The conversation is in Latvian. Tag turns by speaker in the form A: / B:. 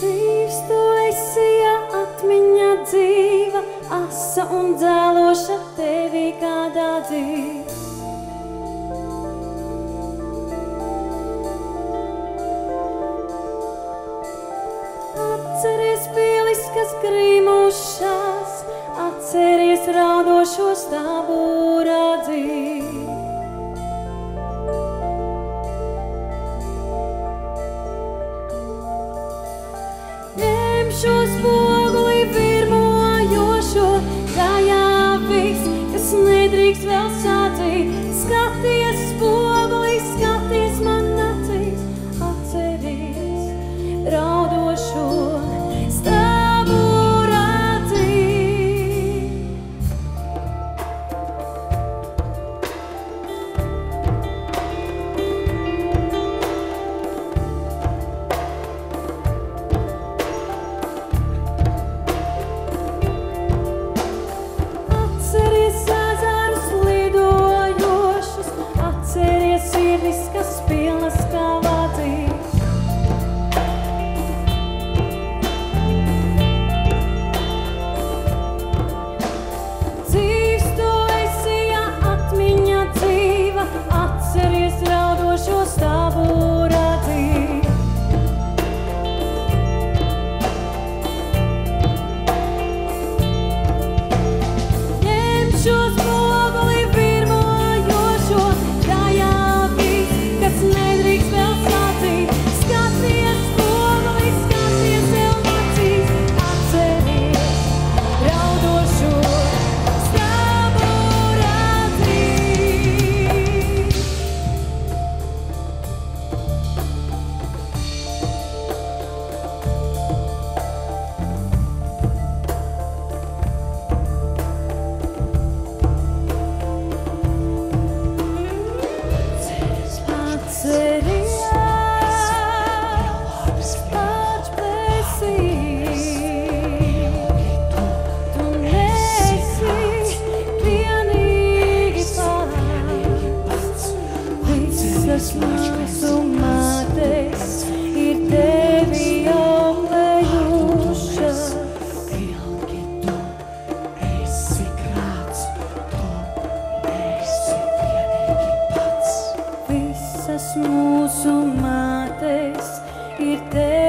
A: Dzīvs tu esi, ja atmiņa dzīva, asa un dēloša tevi kādā dzīves. Atceries pīlis, kas grīmušās, atceries raudošos tavu radzību. Šo spoguli virmojošo, tajā viss, kas nedrīkst vēl sātīt. Skaties spoguli, skaties man acīs, atceries raudošo tavu radzību. Mūsu mātes ir tevi.